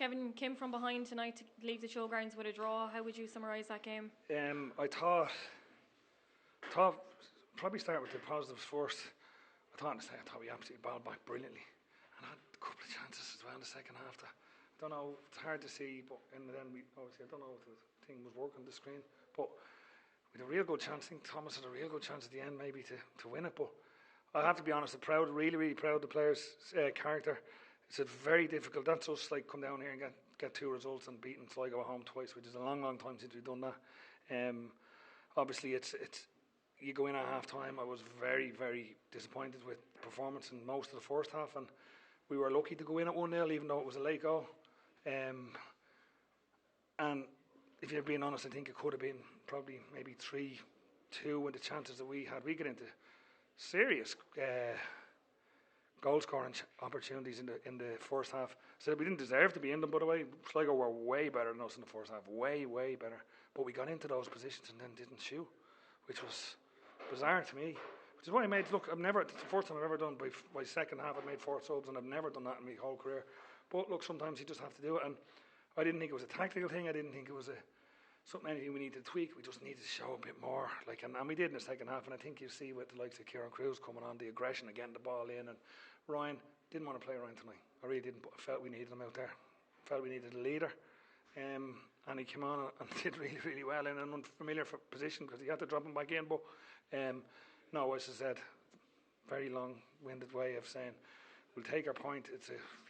Kevin came from behind tonight to leave the showgrounds with a draw. How would you summarise that game? I thought probably start with the positives first. I thought we absolutely balled back brilliantly, and had a couple of chances as well in the second half. I don't know, it's hard to see, but and then I don't know if the thing was working on the screen, but we had a real good chance. I think Thomas had a real good chance at the end maybe to win it, but I have to be honest, really proud of the players' character. It's a very difficult. That's us like come down here and get 2 results and beating Sligo at home twice, which is a long time since we've done that. Obviously, it's you go in at half time. I was very disappointed with performance in most of the first half, and we were lucky to go in at 1-0, even though it was a late goal. And if you're being honest, I think it could have been probably maybe 3-2 with the chances that we had. We get into serious goal scoring opportunities in the first half. So we didn't deserve to be in them, by the way. Sligo were way better than us in the first half, way better. But we got into those positions and then didn't shoot, which was bizarre to me. Which is why I made, look, it's the first time I've ever done, by second half I made 4 subs, and I've never done that in my whole career. But look, sometimes you just have to do it, and I didn't think it was a tactical thing. I didn't think it was anything we needed to tweak. We just needed to show a bit more, and we did in the second half. And I think you see with the likes of Kieran Cruz coming on, the aggression of getting the ball in, and Ryan didn't want to play Ryan tonight. I really didn't, but I felt we needed him out there. I felt we needed a leader, and he came on and did really well in an unfamiliar position because he had to drop him back in. But no, as I said, very long-winded way of saying we'll take our point.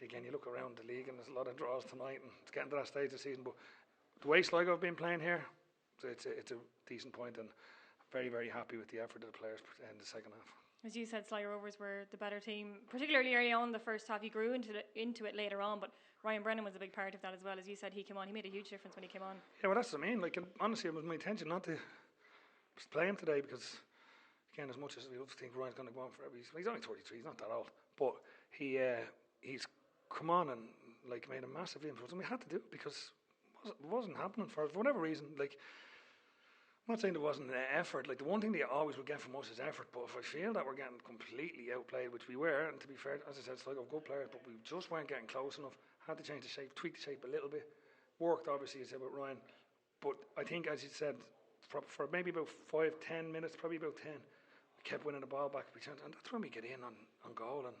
Again, you look around the league and there's a lot of draws tonight, and it's getting to that stage of the season. But the way Sligo have been playing here, it's a decent point, and very happy with the effort of the players in the second half. As you said, Sligo Rovers were the better team, particularly early on in the first half. You grew into it later on, but Ryan Brennan was a big part of that as well. As you said, he came on. He made a huge difference when he came on. Yeah, well, that's what I mean. Like, honestly, it was my intention not to play him today because, again, as much as we think Ryan's going to go on forever, he's only 33. He's not that old, but he's come on and like made a massive influence, and we had to do it because it wasn't happening for whatever reason. Like, I'm not saying there wasn't an effort. Like, the one thing they always would get from us is effort. But if I feel that we're getting completely outplayed, which we were, and to be fair, as I said, Sligo have good players, but we just weren't getting close enough. Had to change the shape, tweak the shape a little bit. Worked, obviously, as I said, with Ryan. But I think, as you said, for maybe about 5-10 minutes, probably about 10, we kept winning the ball back. And that's when we get in on goal. And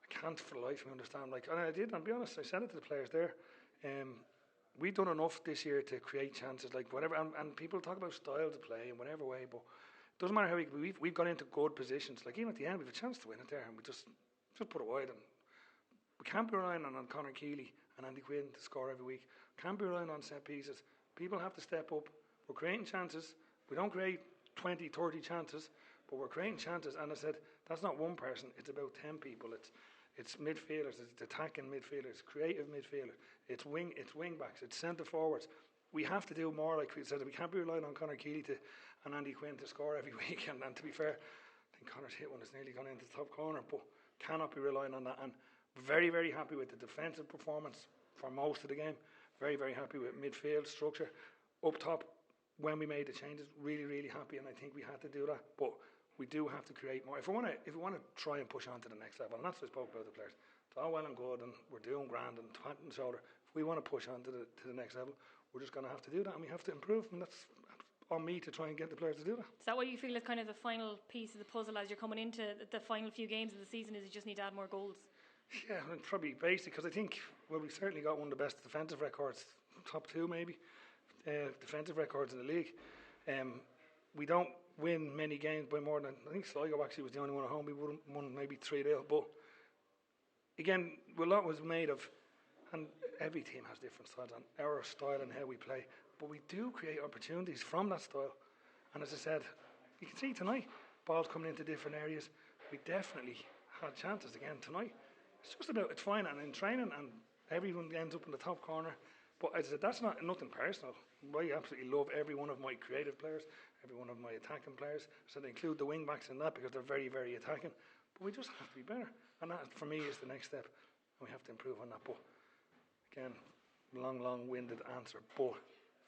I can't for the life of me understand. Like, and I did, I'll be honest, I said it to the players there. We've done enough this year to create chances, like whatever, and people talk about styles of play in whatever way, but it doesn't matter how we've got into good positions. Like, even at the end, we have a chance to win it there, and we just put it wide. And we can't be relying on Conor Keeley and Andy Quinn to score every week. Can't be relying on set pieces. People have to step up. We're creating chances. We don't create 20, 30 chances, but we're creating chances. And I said, that's not one person. It's about 10 people. It's midfielders, it's attacking midfielders, creative midfielders, it's wing backs, it's centre forwards. We have to do more, like we said. We can't be relying on Conor Keeley and Andy Quinn to score every week. And to be fair, I think Conor's hit one that's nearly gone into the top corner, but cannot be relying on that. And very happy with the defensive performance for most of the game. Very happy with midfield structure. Up top, when we made the changes, really happy, and I think we had to do that. But we do have to create more. If we want to try and push on to the next level, and that's what I spoke about the players. It's all well and good, and we're doing grand and patting the shoulder. If we want to push on to the next level, we're just going to have to do that, and we have to improve. And that's on me to try and get the players to do that. Is that what you feel is kind of the final piece of the puzzle as you're coming into the final few games of the season? Is you just need to add more goals? Yeah, probably basic, because I think we've certainly got one of the best defensive records, top 2 maybe, defensive records in the league. We don't win many games by more than, I think Sligo actually was the only one at home. We won maybe 3-0, but again, a lot was made of, and every team has different styles, and our style and how we play, but we do create opportunities from that style. And as I said, you can see tonight, balls coming into different areas. We definitely had chances again tonight. It's just about, it's fine, and in training, and everyone ends up in the top corner. But as I said, that's nothing personal. I absolutely love every one of my creative players, every one of my attacking players. So they include the wing backs in that because they're very attacking. But we just have to be better. And that, for me, is the next step. And we have to improve on that. But again, long-winded answer. But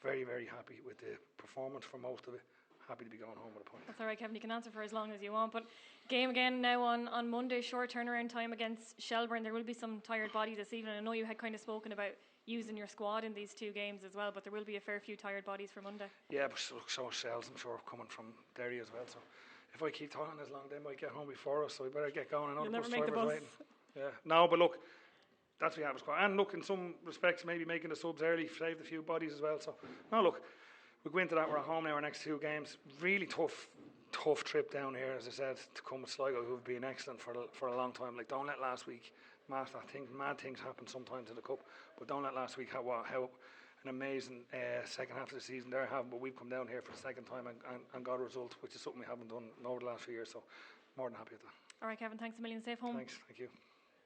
very happy with the performance for most of it. happy to be going home with a point. That's all right, Kevin. You can answer for as long as you want. But game again now on Monday, short turnaround time against Shelburne. There will be some tired bodies this evening. I know you had kind of spoken about using your squad in these 2 games as well, but there will be a fair few tired bodies for Monday. Yeah, but so Shells, I'm sure, coming from Derry as well. So if I keep talking as long, they might get home before us. So we better get going. I know You'll the never bus make the driver's bus. waiting. Yeah. No, but look, that's what we have a squad. And look, in some respects, maybe making the subs early saved a few bodies as well. So no, look, we go into that. We're at home now. Our next 2 games, really tough trip down here, as I said, to come with Sligo, who've been excellent for a long time. Like, don't let last week, mad things happen sometimes in the cup, but don't let last week how an amazing second half of the season they're having. But we've come down here for the second time and got a result, which is something we haven't done over the last few years. So more than happy with that. All right, Kevin. Thanks a million. Safe home. Thanks. Thank you.